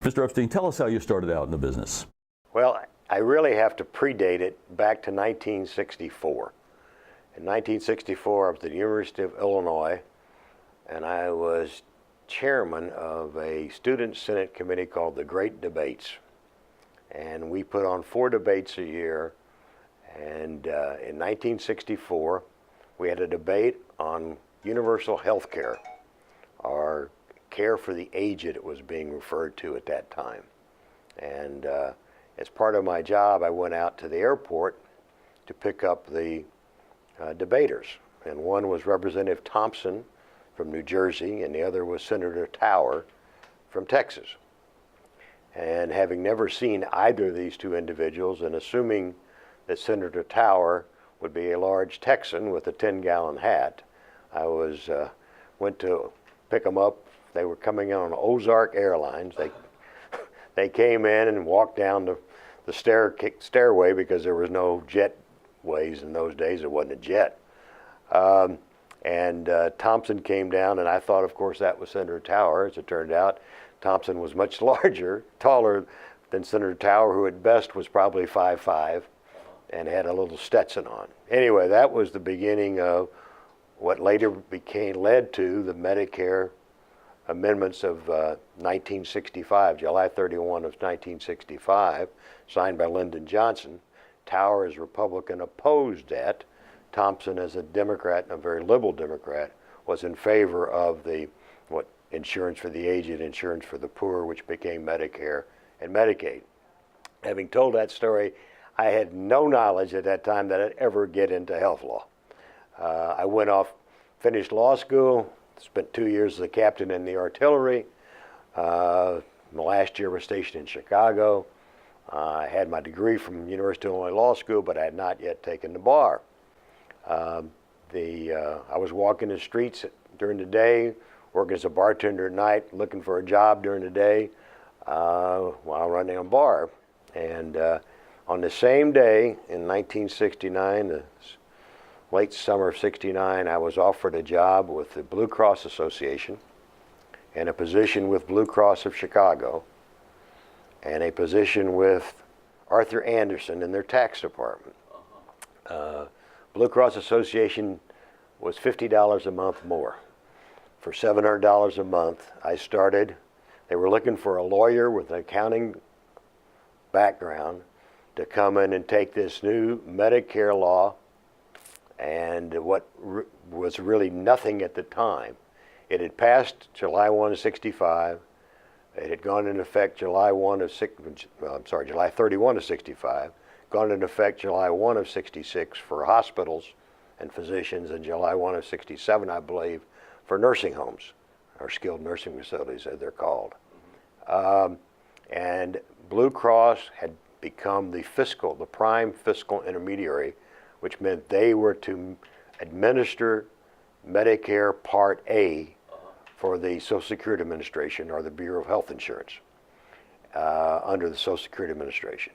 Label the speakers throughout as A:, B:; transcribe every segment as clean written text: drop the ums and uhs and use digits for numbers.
A: Mr. Epstein, tell us how you started out in the business.
B: Well, I really have to predate it back to 1964. In 1964, I was at the University of Illinois, and I was chairman of a student senate committee called the Great Debates. And we put on 4 debates a year. And in 1964, we had a debate on universal health care, or care for the aged, it was being referred to at that time. And as part of my job, I went out to the airport to pick up the debaters. And one was Representative Thompson from New Jersey, and the other was Senator Tower from Texas. And having never seen either of these 2 individuals, and assuming that Senator Tower would be a large Texan with a 10-gallon hat, I went to pick them up. They were coming in on Ozark Airlines. They came in and walked down the stairway because there was no jetways in those days. It wasn't a jet. And Thompson came down, and I thought, of course, that was Senator Tower. As it turned out, Thompson was much larger, taller than Senator Tower, who at best was probably 5'5", and had a little Stetson on. Anyway, that was the beginning of what later led to the Medicare amendments of 1965, July 31 of 1965, signed by Lyndon Johnson. Tower, as Republican, opposed that. Thompson, as a Democrat, and a very liberal Democrat, was in favor of the insurance for the aged, insurance for the poor, which became Medicare and Medicaid. Having told that story, I had no knowledge at that time that I'd ever get into health law. I went off, finished law school, spent 2 years as a captain in the artillery. My last year was stationed in Chicago. I had my degree from University of Illinois Law School, but I had not yet taken the bar. I was walking the streets during the day, working as a bartender at night, looking for a job during the day while running a bar. And on the same day in 1969, the late summer of '69, I was offered a job with the Blue Cross Association and a position with Blue Cross of Chicago and a position with Arthur Anderson in their tax department. Blue Cross Association was $50 a month more. For $700 a month, I started. They were looking for a lawyer with an accounting background to come in and take this new Medicare law, and what was really nothing at the time. It had passed July 1 of '65. It had gone into effect July 31 of '65. Gone into effect July 1 of '66 for hospitals and physicians, and July 1 of '67, I believe, for nursing homes, or skilled nursing facilities, as they're called. And Blue Cross had become the prime fiscal intermediary, which meant they were to administer Medicare Part A for the Social Security Administration, or the Bureau of Health Insurance, under the Social Security Administration.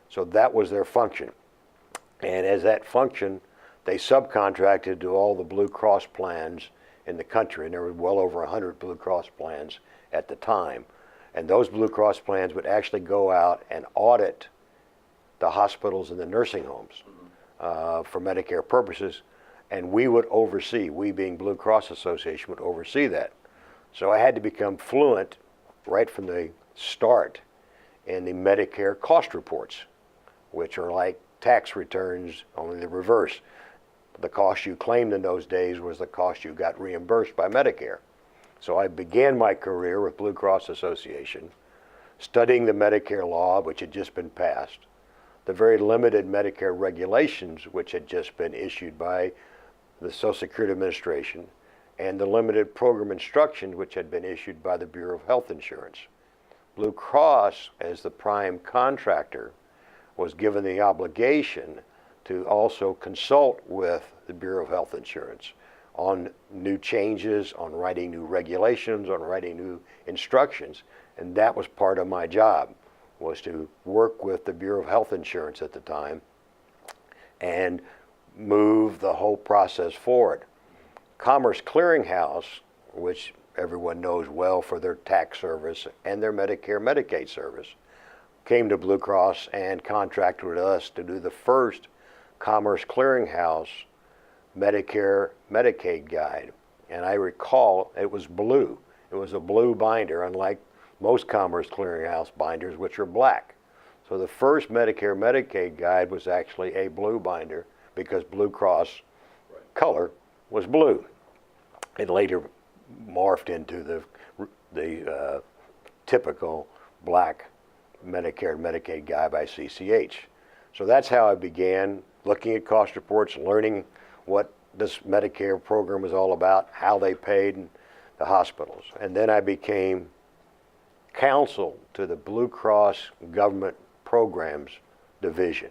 B: So that was their function. And as that function, they subcontracted to all the Blue Cross plans in the country, and there were well over 100 Blue Cross plans at the time. And those Blue Cross plans would actually go out and audit the hospitals and the nursing homes for Medicare purposes, and we would oversee, we being Blue Cross Association, would oversee that. So I had to become fluent right from the start in the Medicare cost reports, which are like tax returns, only the reverse. The cost you claimed in those days was the cost you got reimbursed by Medicare. So I began my career with Blue Cross Association, studying the Medicare law, which had just been passed, the very limited Medicare regulations, which had just been issued by the Social Security Administration, and the limited program instructions, which had been issued by the Bureau of Health Insurance. Blue Cross, as the prime contractor, was given the obligation to also consult with the Bureau of Health Insurance on new changes, on writing new regulations, on writing new instructions, and that was part of my job, was to work with the Bureau of Health Insurance at the time and move the whole process forward. Commerce Clearinghouse, which everyone knows well for their tax service and their Medicare Medicaid service, came to Blue Cross and contracted with us to do the first Commerce Clearinghouse Medicare Medicaid guide. And I recall it was blue. It was a blue binder, unlike most Commerce Clearinghouse binders, which are black. So the first Medicare Medicaid guide was actually a blue binder because Blue Cross color was blue. It later morphed into the typical black Medicare and Medicaid guide by CCH. So that's how I began looking at cost reports, learning what this Medicare program was all about, how they paid in the hospitals. And then I became counsel to the Blue Cross Government Programs Division,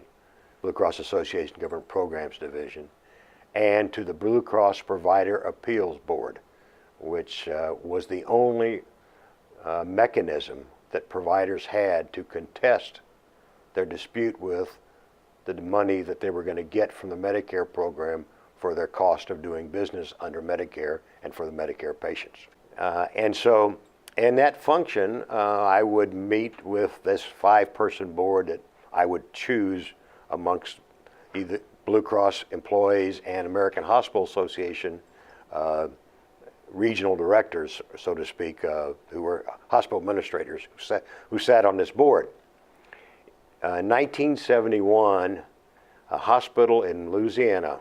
B: Blue Cross Association Government Programs Division, and to the Blue Cross Provider Appeals Board, which was the only mechanism that providers had to contest their dispute with the money that they were going to get from the Medicare program for their cost of doing business under Medicare and for the Medicare patients. And so in that function, I would meet with this 5-person board that I would choose amongst either Blue Cross employees and American Hospital Association regional directors, so to speak, who were hospital administrators who sat on this board. In 1971, a hospital in Louisiana,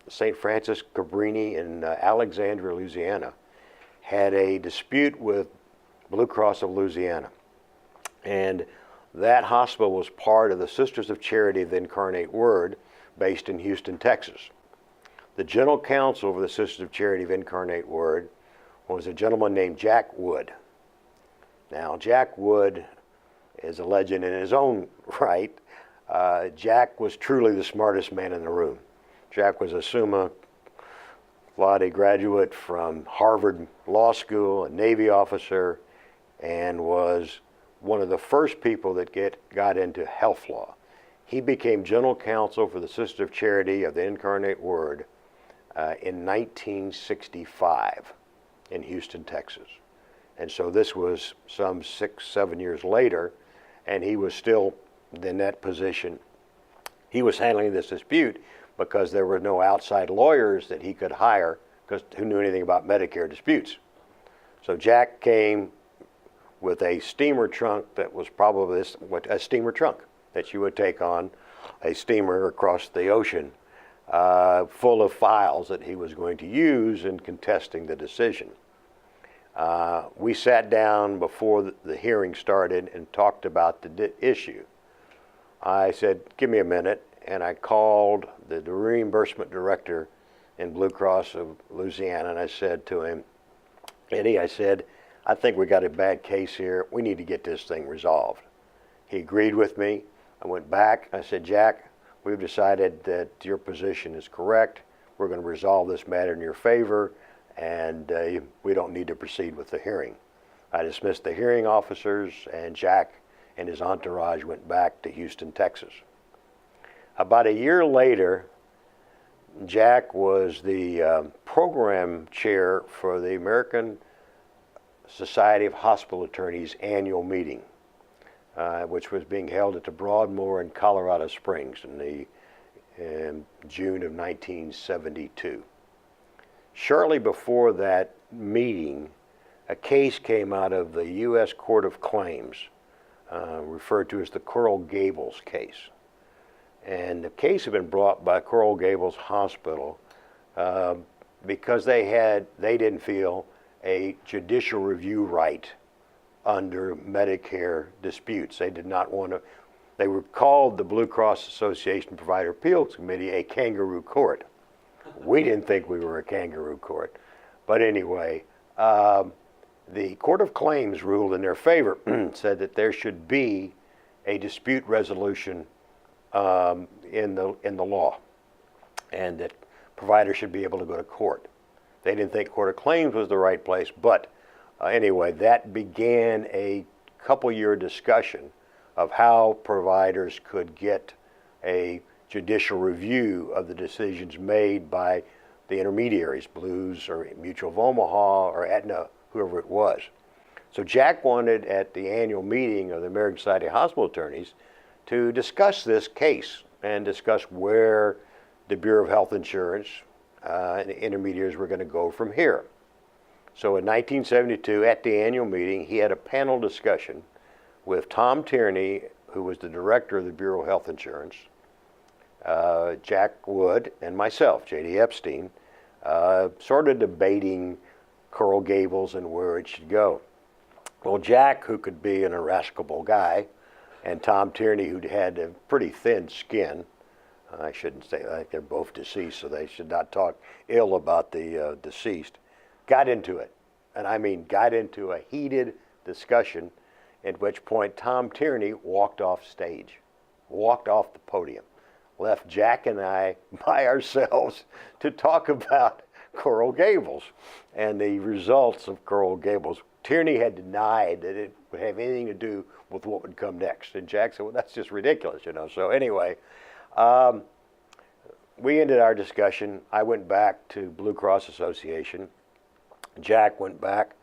B: St. Francis Cabrini in Alexandria, Louisiana, had a dispute with Blue Cross of Louisiana. And that hospital was part of the Sisters of Charity of the Incarnate Word, based in Houston, Texas. The general counsel for the Sisters of Charity of Incarnate Word was a gentleman named Jack Wood. Now, Jack Wood is a legend in his own right. Jack was truly the smartest man in the room. Jack was a summa laude graduate from Harvard Law School, a Navy officer, and was one of the first people that got into health law. He became general counsel for the Sisters of Charity of the Incarnate Word in 1965 in Houston, Texas. And so this was some 6, 7 years later, and he was still in that position. He was handling this dispute because there were no outside lawyers that he could hire who knew anything about Medicare disputes. So Jack came with a steamer trunk that was probably a steamer trunk that you would take on a steamer across the ocean, full of files that he was going to use in contesting the decision. We sat down before the hearing started and talked about the issue. I said, give me a minute, and I called the reimbursement director in Blue Cross of Louisiana, and I said to him, Eddie, I said, I think we got a bad case here. We need to get this thing resolved. He agreed with me. I went back. I said, Jack, we've decided that your position is correct. We're going to resolve this matter in your favor, and we don't need to proceed with the hearing. I dismissed the hearing officers, and Jack and his entourage went back to Houston, Texas. About a year later, Jack was the program chair for the American Society of Hospital Attorneys annual meeting, which was being held at the Broadmoor in Colorado Springs in June of 1972. Shortly before that meeting, a case came out of the U.S. Court of Claims, referred to as the Coral Gables case. And the case had been brought by Coral Gables Hospital because they didn't feel a judicial review right under Medicare disputes. They did not want to, they were called the Blue Cross Association Provider Appeals Committee a kangaroo court. We didn't think we were a kangaroo court. But anyway, the Court of Claims ruled in their favor, said that there should be a dispute resolution in the law, and that providers should be able to go to court. They didn't think Court of Claims was the right place, but anyway, that began a couple-year discussion of how providers could get a judicial review of the decisions made by the intermediaries, Blues or Mutual of Omaha or Aetna whoever it was. So Jack wanted at the annual meeting of the American Society of Hospital Attorneys to discuss this case and discuss where the Bureau of Health Insurance and the intermediaries were going to go from here. So in 1972, at the annual meeting, he had a panel discussion with Tom Tierney, who was the director of the Bureau of Health Insurance, Jack Wood, and myself, J.D. Epstein, sort of debating Coral Gables and where it should go. Well, Jack, who could be an irascible guy, and Tom Tierney, who had a pretty thin skin, I shouldn't say that, they're both deceased, so they should not talk ill about the deceased, got into it. And I mean got into a heated discussion, at which point Tom Tierney walked off stage, walked off the podium, left Jack and I by ourselves to talk about Coral Gables and the results of Coral Gables. Tierney had denied that it would have anything to do with what would come next. And Jack said, well, that's just ridiculous, you know. So anyway, we ended our discussion. I went back to Blue Cross Association. Jack went back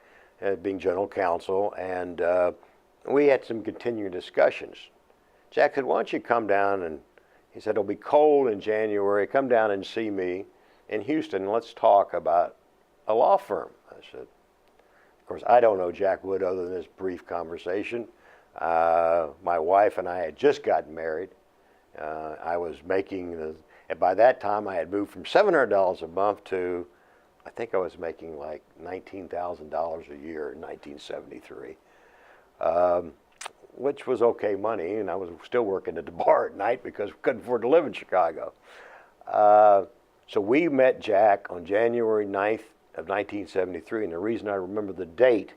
B: being general counsel, and we had some continuing discussions. Jack said, why don't you come down, and he said, it'll be cold in January. Come down and see me in Houston, and let's talk about a law firm. I said, of course, I don't know Jack Wood other than this brief conversation. My wife and I had just gotten married. I was making, and by that time I had moved from $700 a month to, I think I was making like $19,000 a year in 1973, which was okay money, and I was still working at the bar at night because we couldn't afford to live in Chicago. So we met Jack on January 9th of 1973, and the reason I remember the date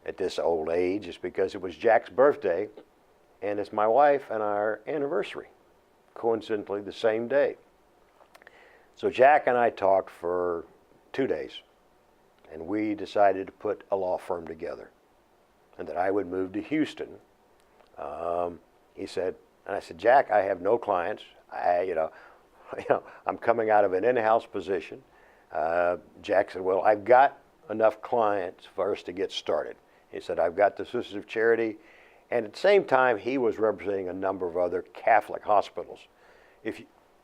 B: at this old age is because it was Jack's birthday, and it's my wife and our anniversary, coincidentally the same day. So Jack and I talked for 2 days, and we decided to put a law firm together, and that I would move to Houston. He said, and I said, Jack, I have no clients. I'm coming out of an in-house position. Jack said, well, I've got enough clients for us to get started. He said, I've got the Sisters of Charity, and at the same time, he was representing a number of other Catholic hospitals.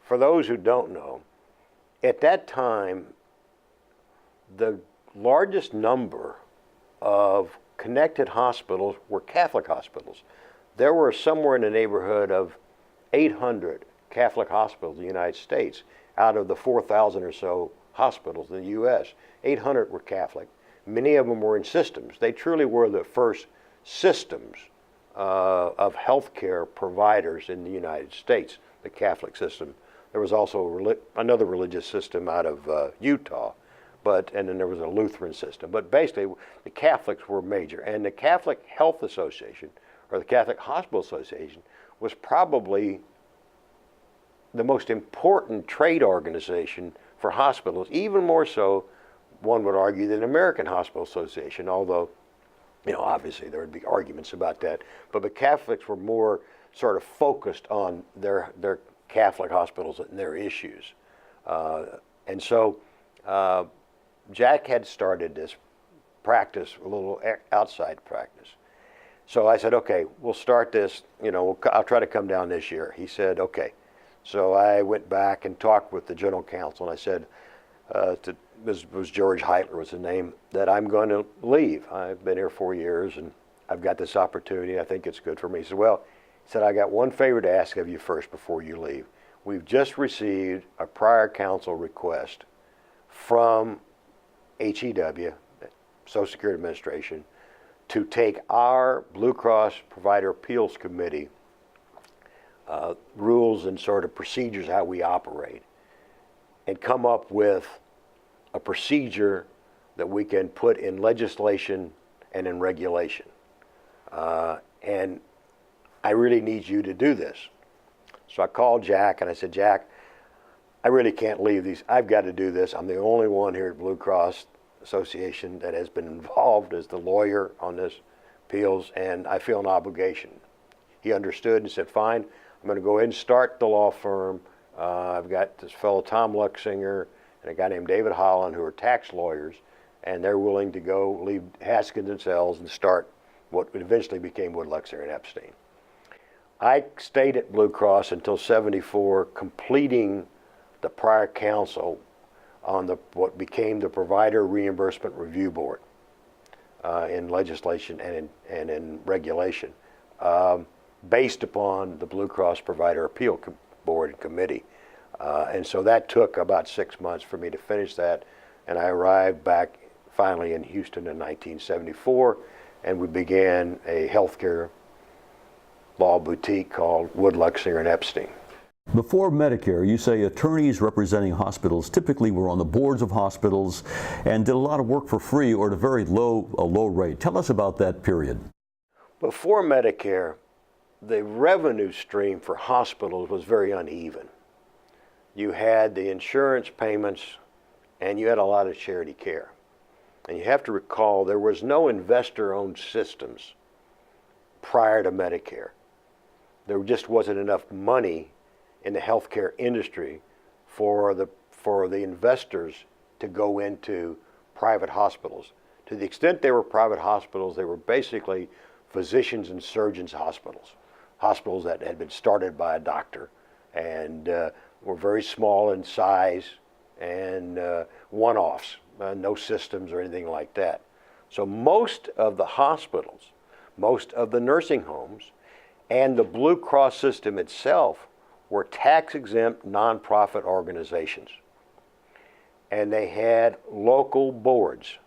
B: For those who don't know, at that time, the largest number of connected hospitals were Catholic hospitals. There were somewhere in the neighborhood of 800 Catholic hospitals in the United States. Out of the 4,000 or so hospitals in the U.S., 800 were Catholic. Many of them were in systems. They truly were the first systems of healthcare providers in the United States, the Catholic system. There was also another religious system out of Utah, and then there was a Lutheran system. But basically, the Catholics were major. And the Catholic Health Association, or the Catholic Hospital Association, was probably the most important trade organization for hospitals, even more so, one would argue, than the American Hospital Association, although, obviously there would be arguments about that. But the Catholics were more sort of focused on their Catholic hospitals and their issues. And so Jack had started this practice, a little outside practice. So I said, okay, we'll start this, I'll try to come down this year. He said, okay. So I went back and talked with the general counsel, and I said, was George Heitler was the name, that I'm going to leave. I've been here 4 years, and I've got this opportunity. I think it's good for me. He said, well, I got one favor to ask of you first before you leave. We've just received a prior counsel request from HEW, Social Security Administration, to take our Blue Cross Provider Appeals Committee rules and sort of procedures, how we operate, and come up with a procedure that we can put in legislation and in regulation. And I really need you to do this. So I called Jack and I said, Jack, I really can't leave these. I've got to do this. I'm the only one here at Blue Cross Association that has been involved as the lawyer on this appeals, and I feel an obligation. He understood and said, fine, I'm going to go ahead and start the law firm. I've got this fellow Tom Luxinger and a guy named David Holland who are tax lawyers, and they're willing to go leave Haskins and Sells and start what eventually became Wood, Luxinger, and Epstein. I stayed at Blue Cross until '74, completing the prior council on what became the Provider Reimbursement Review Board in legislation and in regulation, based upon the Blue Cross Provider Appeal Board and Committee. And so that took about 6 months for me to finish that, and I arrived back finally in Houston in 1974, and we began a healthcare law boutique called Wood, Luxinger, and Epstein.
A: Before Medicare, you say attorneys representing hospitals typically were on the boards of hospitals and did a lot of work for free or at a low rate. Tell us about that period.
B: Before Medicare, the revenue stream for hospitals was very uneven. You had the insurance payments and you had a lot of charity care. And you have to recall there was no investor-owned systems prior to Medicare. There just wasn't enough money in the healthcare industry for the investors to go into private hospitals. To the extent they were private hospitals, they were basically physicians and surgeons hospitals, hospitals that had been started by a doctor and were very small in size and one-offs, no systems or anything like that. So most of the hospitals, most of the nursing homes, and the Blue Cross system itself were tax-exempt nonprofit organizations. And they had local boards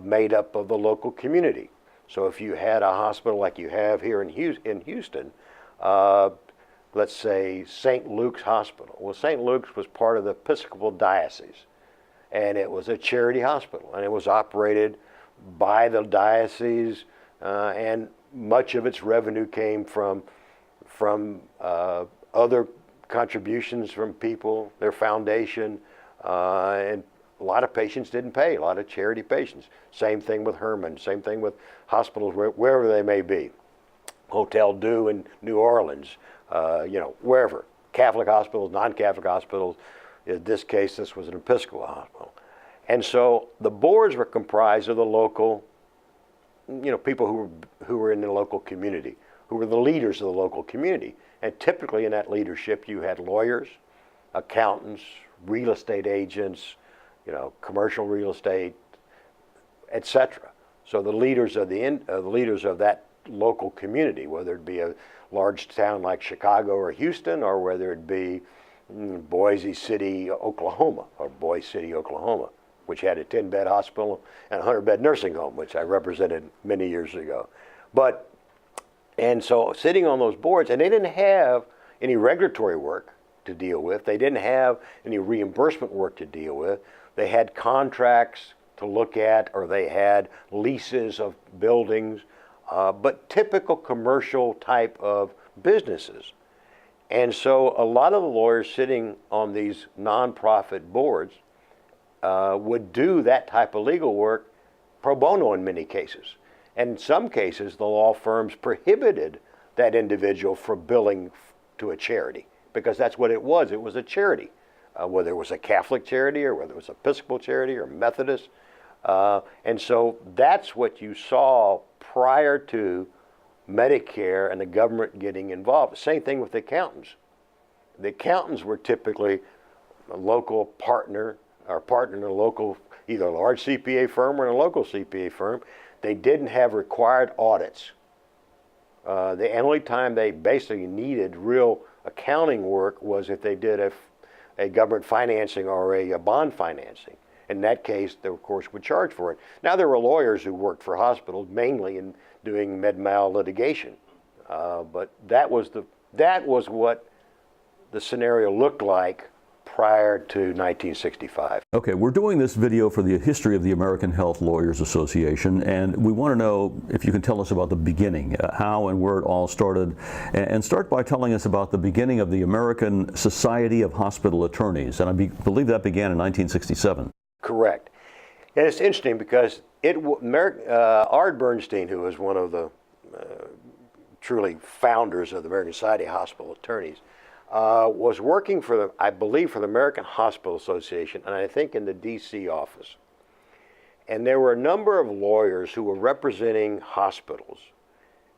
B: made up of the local community. So if you had a hospital like you have here in Houston, let's say St. Luke's Hospital. Well, St. Luke's was part of the Episcopal Diocese, and it was a charity hospital, and it was operated by the diocese, and much of its revenue came from other contributions from people, their foundation, and a lot of patients didn't pay, a lot of charity patients. Same thing with Herman, same thing with hospitals wherever they may be. Hotel Dieu in New Orleans, wherever. Catholic hospitals, non-Catholic hospitals. In this case, this was an Episcopal hospital. And so the boards were comprised of the local, people who were in the local community, who were the leaders of the local community. And typically in that leadership, you had lawyers, accountants, real estate agents, commercial real estate, etc. So the leaders of that local community, whether it be a large town like Chicago or Houston, or whether it be Boise City, Oklahoma, which had a 10-bed hospital and a 100-bed nursing home, which I represented many years ago. And so sitting on those boards, and they didn't have any regulatory work to deal with. They didn't have any reimbursement work to deal with. They had contracts to look at, or they had leases of buildings, but typical commercial type of businesses. And so a lot of the lawyers sitting on these nonprofit boards would do that type of legal work pro bono in many cases. And in some cases, the law firms prohibited that individual from billing to a charity, because that's what it was. It was a charity, whether it was a Catholic charity or whether it was Episcopal charity or Methodist. And so that's what you saw prior to Medicare and the government getting involved. Same thing with the accountants. The accountants were typically a local partner or partner in a local, either a large CPA firm or in a local CPA firm. They didn't have required audits. The only time they basically needed real accounting work was if they did a government financing or a bond financing. In that case, they, of course, would charge for it. Now, there were lawyers who worked for hospitals, mainly in doing med-mal litigation. But that was what the scenario looked like prior to 1965.
A: Okay, we're doing this video for the history of the American Health Lawyers Association, and we want to know if you can tell us about the beginning, how and where it all started, and start by telling us about the beginning of the American Society of Hospital Attorneys, and I believe that began in 1967. Correct.
B: And it's interesting because Ard Bernstein, who was one of the truly founders of the American Society of Hospital Attorneys, was working for I believe for the American Hospital Association, and I think in the D.C. office. And there were a number of lawyers who were representing hospitals,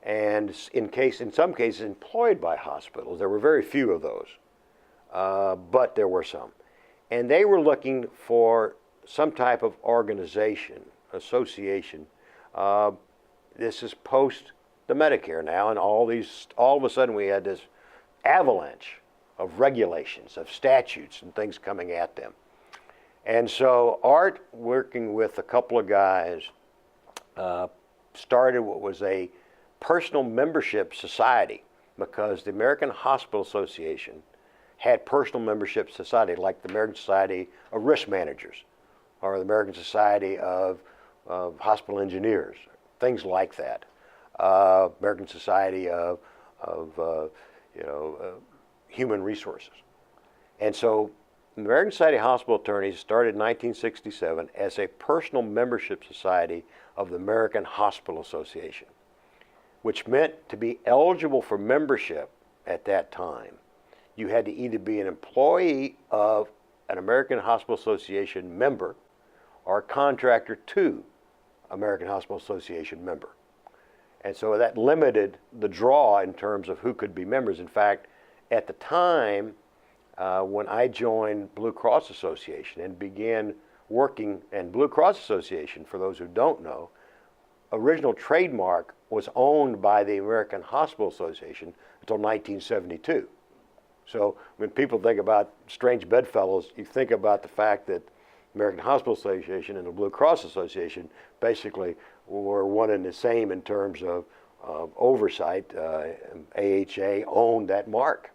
B: and in some cases employed by hospitals. There were very few of those, but there were some. And they were looking for some type of organization, association. This is post the Medicare now, and all of a sudden we had this avalanche of regulations, of statutes and things coming at them. And so Art, working with a couple of guys, started what was a personal membership society, because the American Hospital Association had personal membership society, like the American Society of Risk Managers or the American Society of Hospital Engineers, things like that. American Society of Human Resources. And so the American Society of Hospital Attorneys started in 1967 as a personal membership society of the American Hospital Association, which meant to be eligible for membership at that time, you had to either be an employee of an American Hospital Association member or a contractor to American Hospital Association member. And so that limited the draw in terms of who could be members. In fact, at the time, when I joined Blue Cross Association and began working, and Blue Cross Association, for those who don't know, original trademark was owned by the American Hospital Association until 1972. So when people think about strange bedfellows, you think about the fact that American Hospital Association and the Blue Cross Association basically were one and the same in terms of oversight. AHA owned that mark.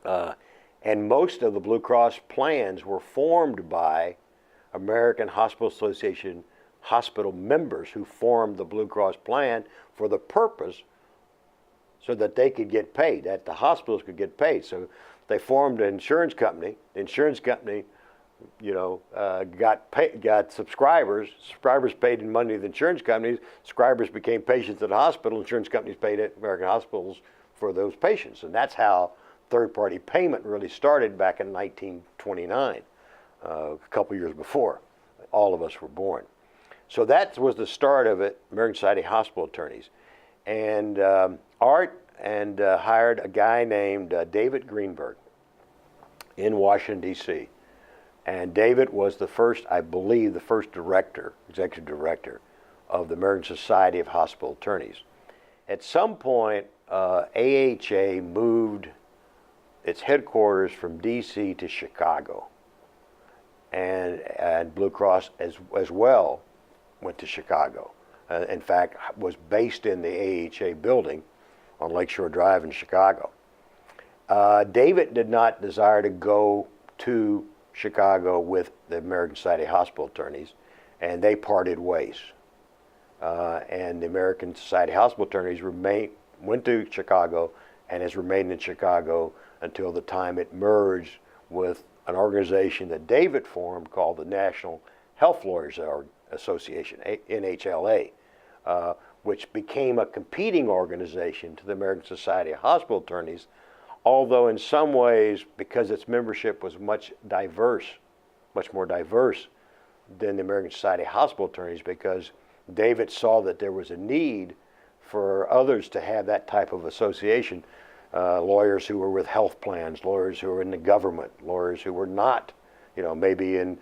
B: And most of the Blue Cross plans were formed by American Hospital Association hospital members who formed the Blue Cross plan for the purpose so that they could get paid, that the hospitals could get paid. So they formed an insurance company. The insurance company, got subscribers. Subscribers paid in money to the insurance companies. Subscribers became patients at the hospital. Insurance companies paid at American hospitals for those patients. And that's how third-party payment really started back in 1929, a couple years before all of us were born. So that was the start of it, American Society of Hospital Attorneys. And Art hired a guy named David Greenberg in Washington, D.C. And David was the first, I believe, the first executive director of the American Society of Hospital Attorneys. At some point, AHA moved its headquarters from D.C. to Chicago. And Blue Cross as well went to Chicago. In fact, was based in the AHA building on Lakeshore Drive in Chicago. David did not desire to go to Chicago with the American Society of Hospital Attorneys, and they parted ways. And the American Society of Hospital Attorneys went to Chicago and has remained in Chicago until the time it merged with an organization that David formed called the National Health Lawyers Association, NHLA, which became a competing organization to the American Society of Hospital Attorneys, although in some ways, because its membership was much more diverse than the American Society of Hospital Attorneys, because David saw that there was a need for others to have that type of association, lawyers who were with health plans, lawyers who were in the government, lawyers who were not, maybe in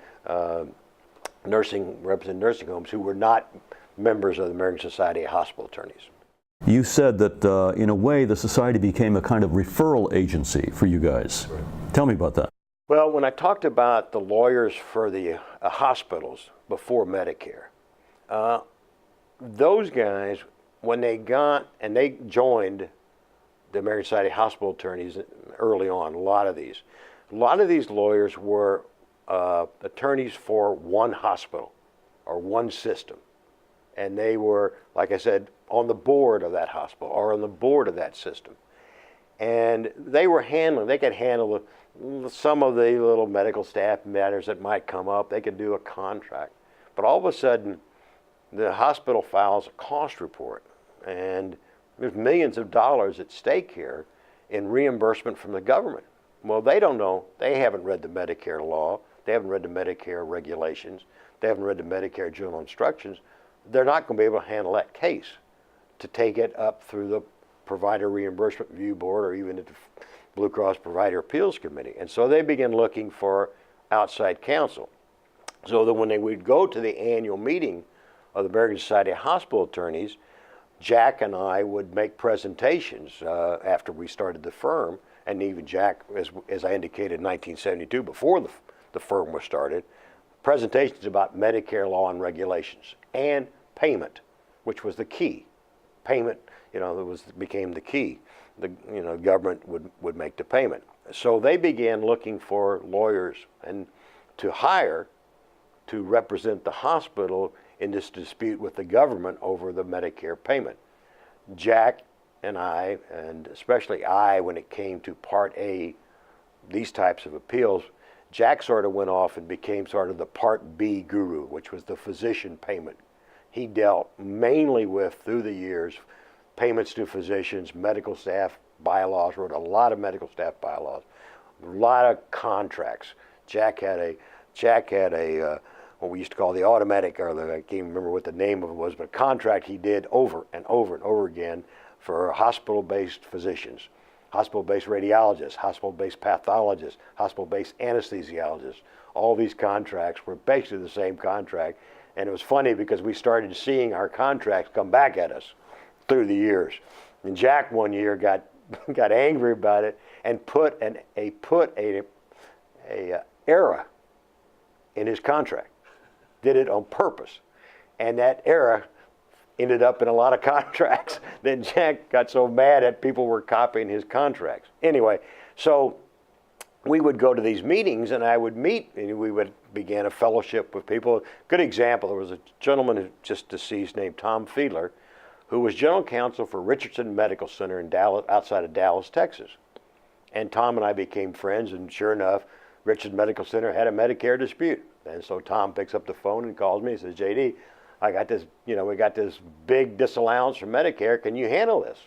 B: represent nursing homes, who were not members of the American Society of Hospital Attorneys.
A: You said that in a way the society became a kind of referral agency for you guys. Right. Tell me about that.
B: Well, when I talked about the lawyers for the hospitals before Medicare, those guys, when they joined the American Society of Hospital Attorneys early on, a lot of these lawyers were attorneys for one hospital or one system. And they were, like I said, on the board of that hospital or on the board of that system. And they could handle some of the little medical staff matters that might come up. They could do a contract. But all of a sudden, the hospital files a cost report, and there's millions of dollars at stake here in reimbursement from the government. Well, they don't know. They haven't read the Medicare law. They haven't read the Medicare regulations. they haven't read the Medicare General Instructions, they're not going to be able to handle that case to take it up through the Provider Reimbursement Review Board or even at the Blue Cross Provider Appeals Committee. And so they began looking for outside counsel. So that when they would go to the annual meeting of the American Society of Hospital Attorneys, Jack and I would make presentations after we started the firm, and even Jack, as I indicated in 1972, before the firm was started, presentations about Medicare law and regulations and payment, which was the key. Payment, became the key. The government would make the payment. So they began looking for lawyers and to hire to represent the hospital in this dispute with the government over the Medicare payment. Jack and I, and especially I, when it came to Part A, these types of appeals, Jack sort of went off and became sort of the Part B guru, which was the physician payment. He dealt mainly with, through the years, payments to physicians, medical staff bylaws, wrote a lot of medical staff bylaws, a lot of contracts. Jack had a what we used to call the automatic, or I can't even remember what the name of it was, but a contract he did over and over and over again for hospital-based physicians, hospital-based radiologists, hospital-based pathologists, hospital-based anesthesiologists. All these contracts were basically the same contract, and it was funny because we started seeing our contracts come back at us through the years. And Jack one year got angry about it and put an error in his contract. Did it on purpose, and that error ended up in a lot of contracts. Then Jack got so mad that people were copying his contracts. Anyway, so we would go to these meetings, and I would meet, and we would begin a fellowship with people. Good example, there was a gentleman who just deceased named Tom Fiedler, who was general counsel for Richardson Medical Center in Dallas, outside of Dallas, Texas. And Tom and I became friends, and sure enough, Richardson Medical Center had a Medicare dispute. And so Tom picks up the phone and calls me and says, JD, I got this, we got this big disallowance from Medicare. Can you handle this?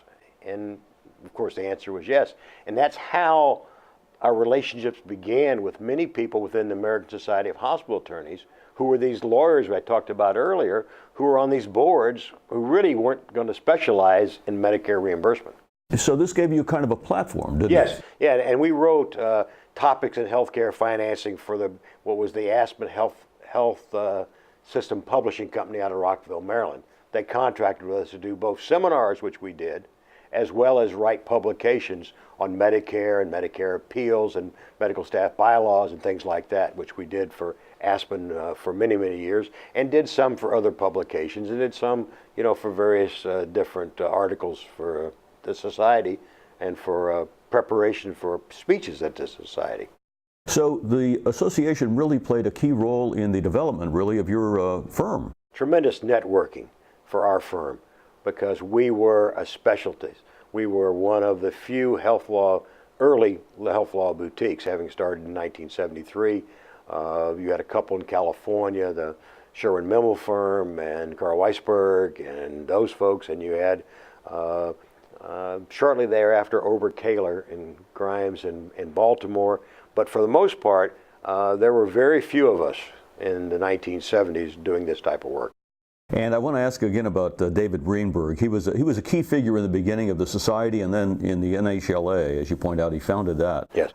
B: And of course the answer was yes. And that's how our relationships began with many people within the American Society of Hospital Attorneys, who were these lawyers I talked about earlier, who were on these boards, who really weren't going to specialize in Medicare reimbursement.
A: So this gave you kind of a platform, didn't it?
B: Yes, yeah, and we wrote topics in healthcare financing for what was the Aspen Health System Publishing Company out of Rockville, Maryland. They contracted with us to do both seminars, which we did, as well as write publications on Medicare and Medicare appeals and medical staff bylaws and things like that, which we did for Aspen for many, many years, and did some for other publications, and did some, for various different articles for the society and for preparation for speeches at the society.
A: So the association really played a key role in the development, really, of your firm.
B: Tremendous networking for our firm, because we were a specialty. We were one of the few early health law boutiques, having started in 1973. You had a couple in California, the Sherwin-Memel firm and Carl Weisberg and those folks, and you had shortly thereafter Ober-Kaler and Grimes in Baltimore. But for the most part, there were very few of us in the 1970s doing this type of work.
A: And I want to ask again about David Greenberg. He was a key figure in the beginning of the society, and then in the AHLA, as you point out, he founded that.
B: Yes.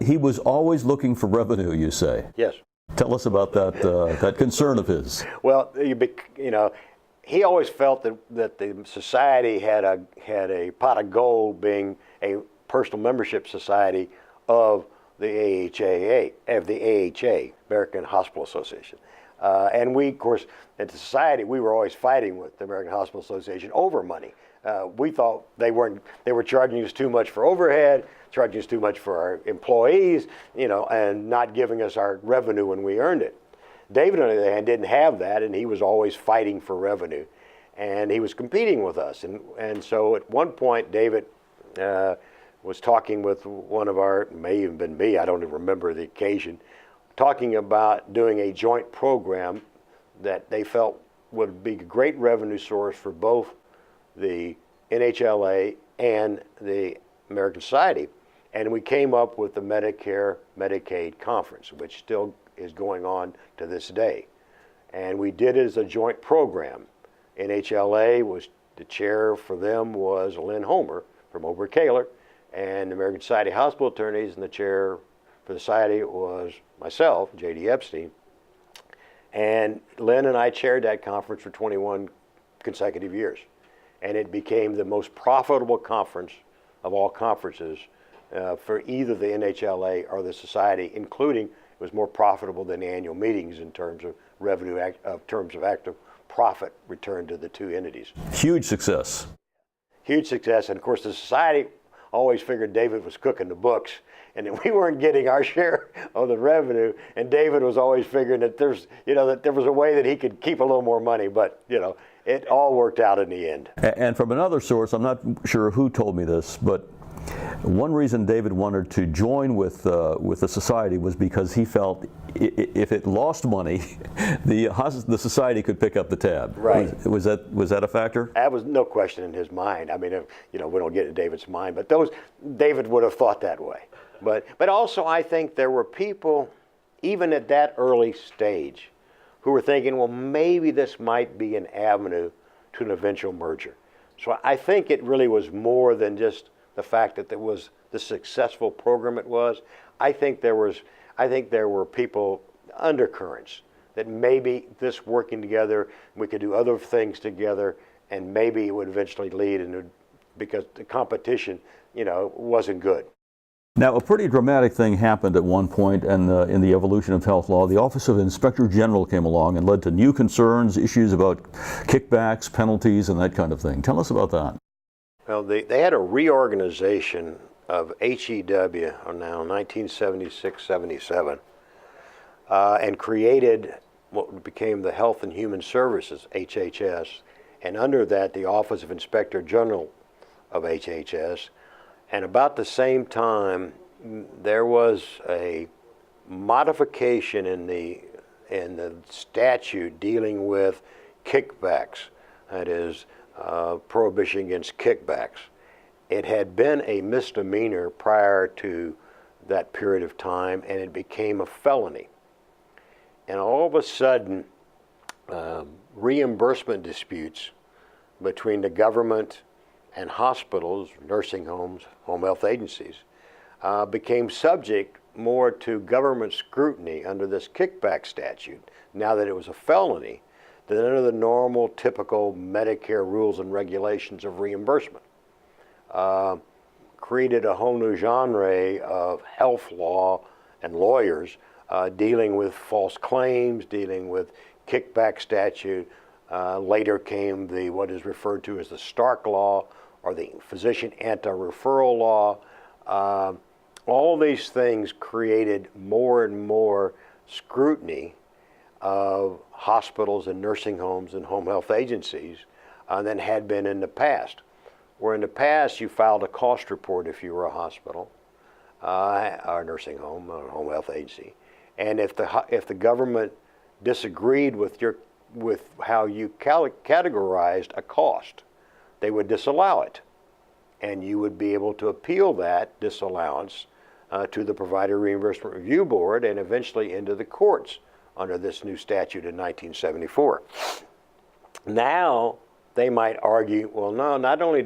A: He was always looking for revenue, you say.
B: Yes.
A: Tell us about that concern of his.
B: Well, he always felt that the society had a pot of gold, being a personal membership society of the AHA, American Hospital Association. And we, of course, at the society, we were always fighting with the American Hospital Association over money. We thought they were charging us too much for overhead, charging us too much for our employees, and not giving us our revenue when we earned it. David, on the other hand, didn't have that, and he was always fighting for revenue, and he was competing with us. And so at one point, David was talking with one of our, may even been me, I don't even remember the occasion, talking about doing a joint program that they felt would be a great revenue source for both the NHLA and the American Society. And we came up with the Medicare Medicaid Conference, which still is going on to this day. And we did it as a joint program. NHLA was, the chair for them was Lynn Homer from Ober-Kaler, and the American Society of Hospital Attorneys, and the chair for the society was myself, J.D. Epstein. And Lynn and I chaired that conference for 21 consecutive years. And it became the most profitable conference of all conferences for either the NHLA or the society, including it was more profitable than the annual meetings in terms of revenue, terms of active profit returned to the two entities.
A: Huge success.
B: Huge success. And of course, the society always figured David was cooking the books and that we weren't getting our share of the revenue. And David was always figuring that that there was a way that he could keep a little more money, but it all worked out in the end.
A: And from another source, I'm not sure who told me this, but one reason David wanted to join with the society was because he felt if it lost money, the society could pick up the tab.
B: Right.
A: Was that a factor?
B: That was no question in his mind. I mean, we don't get in David's mind, but David would have thought that way. But also, I think there were people, even at that early stage, who were thinking, well, maybe this might be an avenue to an eventual merger. So I think it really was more than just the fact that there was the successful program it was. I think there were people, undercurrents, that maybe this working together, we could do other things together, and maybe it would eventually lead into, because the competition, wasn't good.
A: Now, a pretty dramatic thing happened at one point in the evolution of health law. The Office of Inspector General came along and led to new concerns, issues about kickbacks, penalties, and that kind of thing. Tell us about that.
B: Well, they had a reorganization of HEW now 1976-77 and created what became the Health and Human Services, HHS, and under that the Office of Inspector General of HHS. And about the same time, there was a modification in the statute dealing with kickbacks, that is, prohibition against kickbacks. It had been a misdemeanor prior to that period of time, and it became a felony. And all of a sudden, reimbursement disputes between the government and hospitals, nursing homes, home health agencies, became subject more to government scrutiny under this kickback statute, now that it was a felony, than under the normal, typical Medicare rules and regulations of reimbursement. Created a whole new genre of health law and lawyers dealing with false claims, dealing with kickback statute. Later came what is referred to as the Stark Law, or the Physician Anti-Referral Law. All these things created more and more scrutiny of hospitals and nursing homes and home health agencies than had been in the past. Where in the past you filed a cost report if you were a hospital, or a nursing home, or a home health agency, and if the government disagreed with how you categorized a cost, they would disallow it, and you would be able to appeal that disallowance to the Provider Reimbursement Review Board and eventually into the courts under this new statute in 1974. Now they might argue, well, no, not only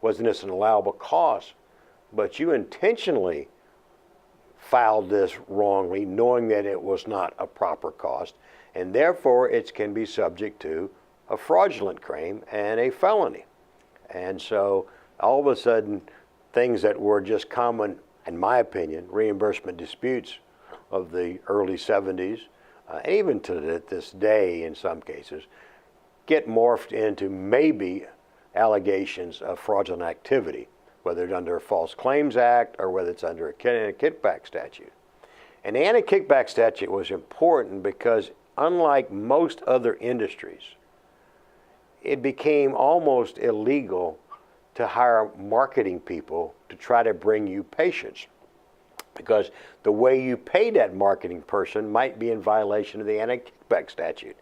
B: wasn't this an allowable cost, but you intentionally filed this wrongly, knowing that it was not a proper cost, and therefore it can be subject to a fraudulent claim and a felony. And so all of a sudden, things that were just common, in my opinion, reimbursement disputes of the early 70s, even to this day in some cases, get morphed into maybe allegations of fraudulent activity, whether it's under a False Claims Act or whether it's under a kickback statute. And the anti-kickback statute was important because, unlike most other industries, it became almost illegal to hire marketing people to try to bring you patients, because the way you pay that marketing person might be in violation of the anti-kickback statute.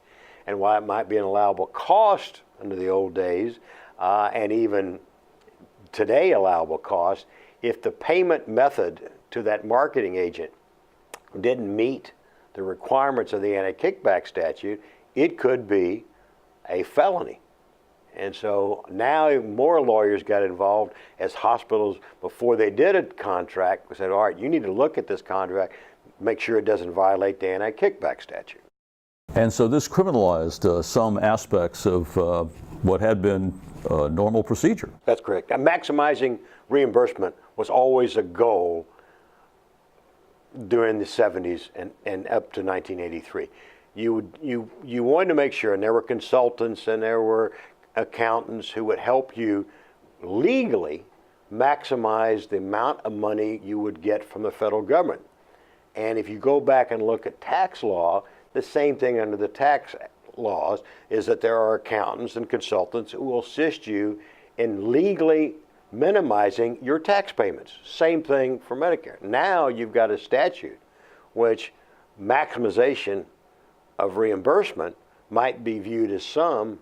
B: And while it might be an allowable cost under the old days, and even today allowable cost, if the payment method to that marketing agent didn't meet the requirements of the anti-kickback statute, it could be a felony. And so now more lawyers got involved as hospitals, before they did a contract, said, all right, you need to look at this contract, make sure it doesn't violate the anti-kickback statute.
A: And so this criminalized some aspects of what had been normal procedure.
B: That's correct. And maximizing reimbursement was always a goal during the 70s and up to 1983. You wanted to make sure, and there were consultants and there were accountants who would help you legally maximize the amount of money you would get from the federal government. And if you go back and look at tax law, the same thing under the tax laws is that there are accountants and consultants who will assist you in legally minimizing your tax payments. Same thing for Medicare. Now you've got a statute which maximization of reimbursement might be viewed as some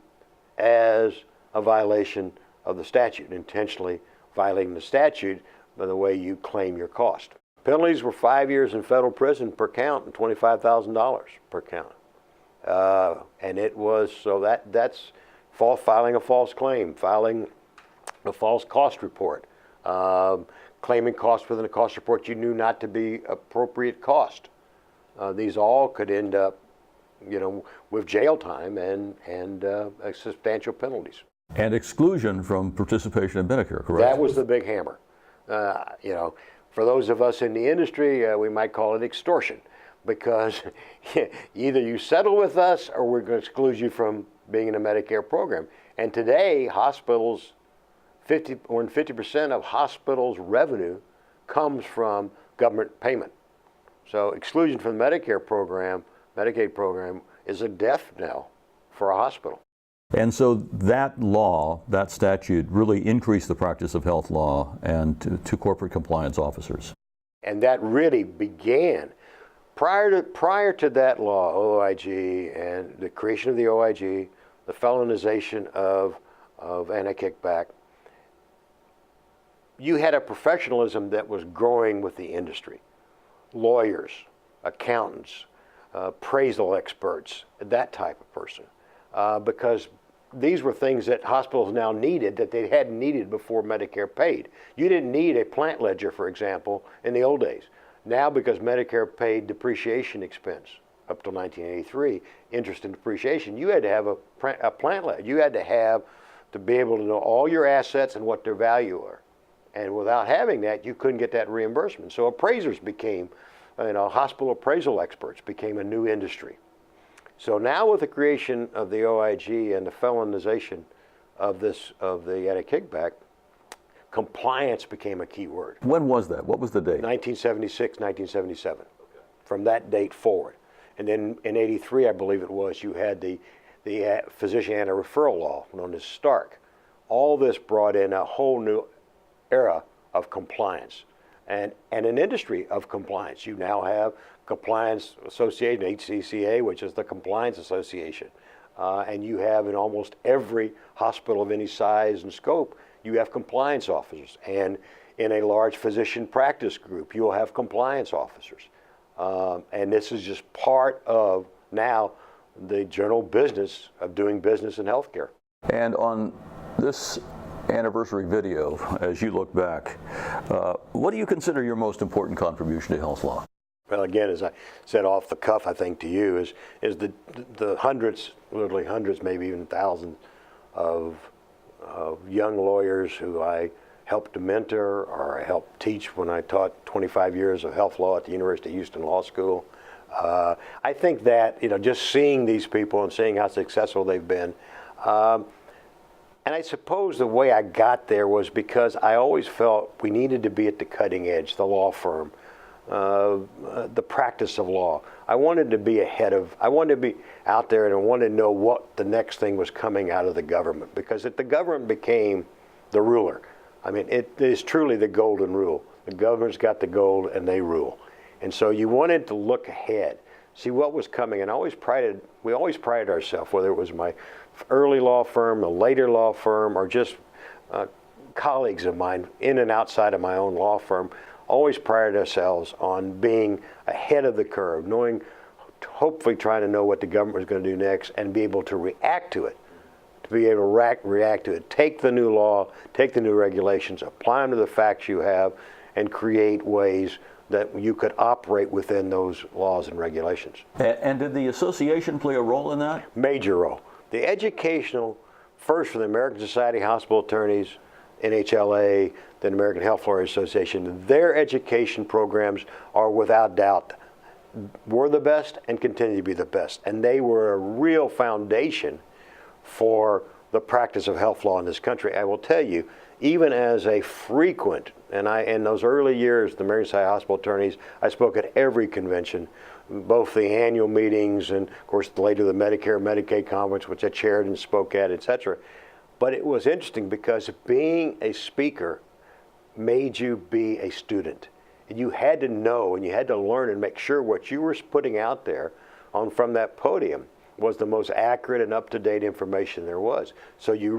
B: as a violation of the statute, intentionally violating the statute by the way you claim your cost. Penalties were 5 years in federal prison per count and $25,000 per count. And it was, so that's filing a false claim, filing a false cost report, claiming costs within a cost report you knew not to be appropriate cost. These all could end up, with jail time and substantial penalties.
A: And exclusion from participation in Medicare, correct?
B: That was the big hammer. For those of us in the industry, we might call it extortion, because either you settle with us or we're going to exclude you from being in a Medicare program. And today, hospitals, 50% of hospitals' revenue comes from government payment. So exclusion from the Medicaid program is a death knell for a hospital.
A: And so that law, that statute, really increased the practice of health law and to corporate compliance officers.
B: And that really began prior to that law, OIG, and the creation of the OIG, the felonization of anti-kickback. You had a professionalism that was growing with the industry. Lawyers, accountants, appraisal experts, that type of person. Because these were things that hospitals now needed that they hadn't needed before Medicare paid. You didn't need a plant ledger, for example, in the old days. Now, because Medicare paid depreciation expense up till 1983, interest and depreciation, you had to have a plant ledger. You had to be able to know all your assets and what their value are. And without having that, you couldn't get that reimbursement. So appraisers became, hospital appraisal experts became a new industry. So now with the creation of the OIG and the felonization of the anti-kickback, compliance became a key word.
A: When was that? What was the date?
B: 1976, 1977. Okay. From that date forward. And then in 83, I believe it was, you had the physician anti-referral law known as Stark. All this brought in a whole new era of compliance and an industry of compliance. You now have Compliance Association, HCCA, which is the Compliance Association. And you have in almost every hospital of any size and scope, you have compliance officers. And in a large physician practice group, you'll have compliance officers. And this is just part of now the general business of doing business in healthcare.
A: And on this anniversary video, as you look back, what do you consider your most important contribution to health law?
B: Well, again, as I said off the cuff, I think to you, is the hundreds, literally hundreds, maybe even thousands of young lawyers who I helped to mentor or I helped teach when I taught 25 years of health law at the University of Houston Law School. I think that, just seeing these people and seeing how successful they've been, and I suppose the way I got there was because I always felt we needed to be at the cutting edge, the law firm, the practice of law. I wanted to be I wanted to be out there, and I wanted to know what the next thing was coming out of the government, because if the government became the ruler, I mean, it is truly the golden rule. The government's got the gold and they rule. And so you wanted to look ahead, see what was coming, and we always prided ourselves, whether it was my early law firm, a later law firm, or just colleagues of mine in and outside of my own law firm, always prided ourselves on being ahead of the curve, knowing hopefully trying to know what the government was going to do next and be able to react to it. To be able to react to it. Take the new law, take the new regulations, apply them to the facts you have, and create ways that you could operate within those laws and regulations.
A: And did the association play a role in that?
B: Major role. The educational, first for the American Society of Hospital Attorneys, AHLA, the American Health Lawyers Association, their education programs are without doubt were the best and continue to be the best. And they were a real foundation for the practice of health law in this country. I will tell you, even as a frequent, and in those early years, the American Society of Hospital Attorneys, I spoke at every convention, both the annual meetings and, of course, later the Medicare and Medicaid conference, which I chaired and spoke at, et cetera. But it was interesting because being a speaker made you be a student. And you had to know and you had to learn and make sure what you were putting out there from that podium was the most accurate and up-to-date information there was. So it was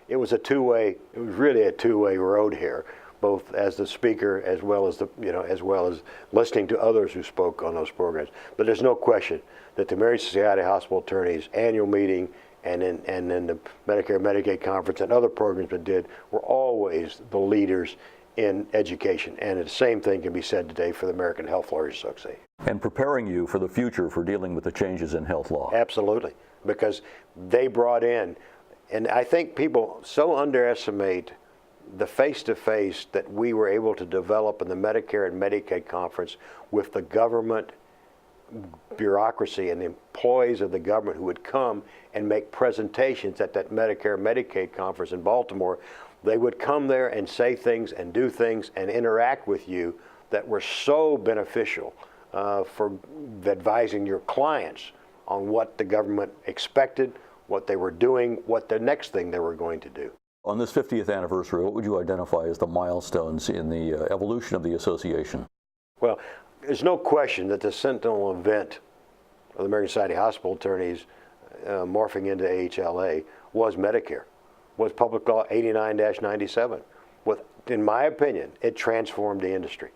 B: really a two-way road here, both as the speaker as well as as well as listening to others who spoke on those programs. But there's no question that the American Society of Hospital Attorneys annual meeting and then the Medicare and Medicaid conference and other programs that did were always the leaders in education. And the same thing can be said today for the American Health Lawyers Association.
A: And preparing you for the future for dealing with the changes in health law.
B: Absolutely, because they brought in, and I think people so underestimate the face-to-face that we were able to develop in the Medicare and Medicaid conference with the government bureaucracy and the employees of the government who would come and make presentations at that Medicare and Medicaid conference in Baltimore. They would come there and say things and do things and interact with you that were so beneficial for advising your clients on what the government expected, what they were doing, what the next thing they were going to do.
A: On this 50th anniversary, what would you identify as the milestones in the evolution of the association?
B: Well, there's no question that the sentinel event of the American Society of Hospital Attorneys morphing into AHLA was Medicare, was Public Law 89-97. In my opinion, it transformed the industry.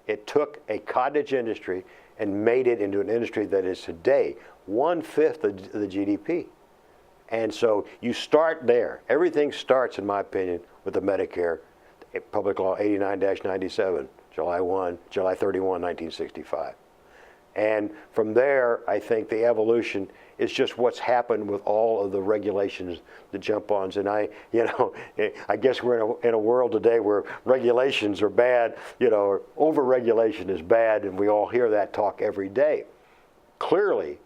B: It took a cottage industry and made it into an industry that is today 1/5 of the GDP. And so you start there. Everything starts, in my opinion, with the Medicare, Public Law 89-97, July 31, 1965. And from there, I think the evolution is just what's happened with all of the regulations, the jump-ons. And I guess we're in a world today where regulations are bad, or over-regulation is bad, and we all hear that talk every day. Clearly,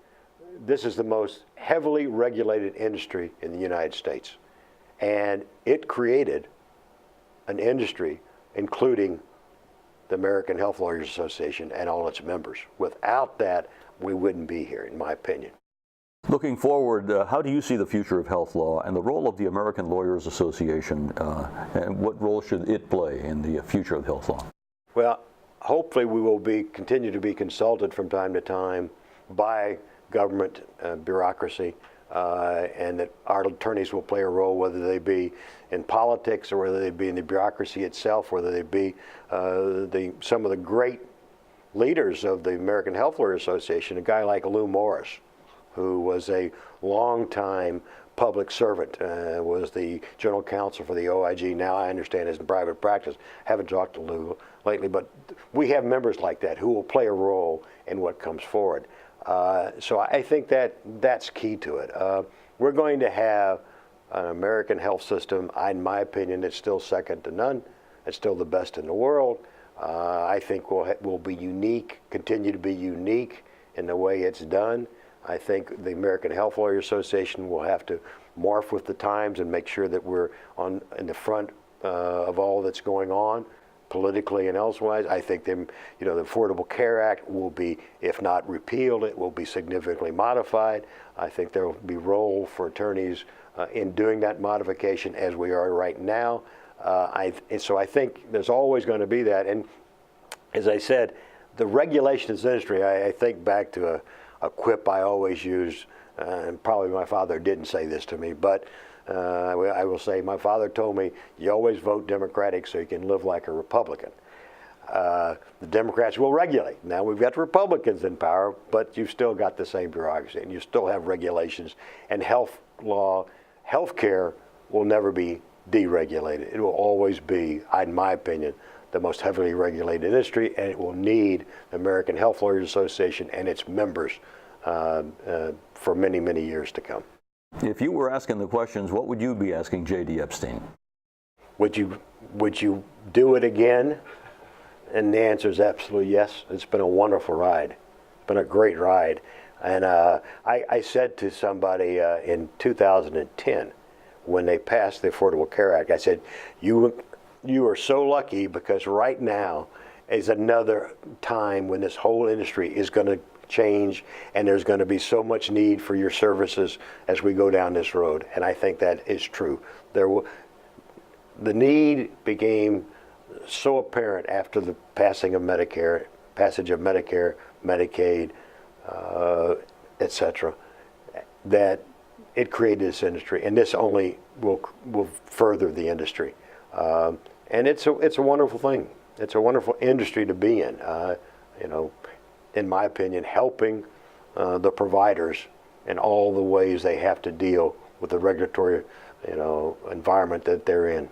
B: this is the most heavily regulated industry in the United States. And it created an industry, including the American Health Lawyers Association and all its members. Without that, we wouldn't be here, in my opinion.
A: Looking forward, how do you see the future of health law and the role of the American Lawyers Association, and what role should it play in the future of health law?
B: Well, hopefully we will continue to be consulted from time to time by government bureaucracy, and that our attorneys will play a role, whether they be in politics or whether they be in the bureaucracy itself, whether they be some of the great leaders of the American Health Lawyers Association, a guy like Lou Morris, who was a longtime public servant, was the general counsel for the OIG. Now I understand is in private practice. Haven't talked to Lou lately, but we have members like that who will play a role in what comes forward. So I think that's key to it. We're going to have an American health system, in my opinion, it's still second to none. It's still the best in the world. I think we'll be unique, continue to be unique in the way it's done. I think the American Health Lawyers Association will have to morph with the times and make sure that we're in the front of all that's going on, politically and elsewise. I think the Affordable Care Act will be, if not repealed, it will be significantly modified. I think there will be role for attorneys in doing that modification as we are right now. So I think there's always going to be that. And as I said, the regulation in this industry, I think back to a quip I always use, and probably my father didn't say this to me, but I will say my father told me, you always vote Democratic so you can live like a Republican. The Democrats will regulate. Now we've got Republicans in power, but you've still got the same bureaucracy, and you still have regulations. And health law, health care will never be deregulated. It will always be, in my opinion, the most heavily regulated industry, and it will need the American Health Lawyers Association and its members for many, many years to come.
A: If you were asking the questions, what would you be asking J.D. Epstein? Would
B: you do it again? And the answer is absolutely yes. It's been a wonderful ride. It's been a great ride. And I said to somebody in 2010, when they passed the Affordable Care Act, I said, you are so lucky, because right now is another time when this whole industry is going to change, and there's going to be so much need for your services as we go down this road. And I think that is true. The need became so apparent after the passage of Medicare, Medicaid, etc., that it created this industry, and this only will further the industry. And it's a wonderful thing. It's a wonderful industry to be in. In my opinion, helping the providers in all the ways they have to deal with the regulatory, environment that they're in.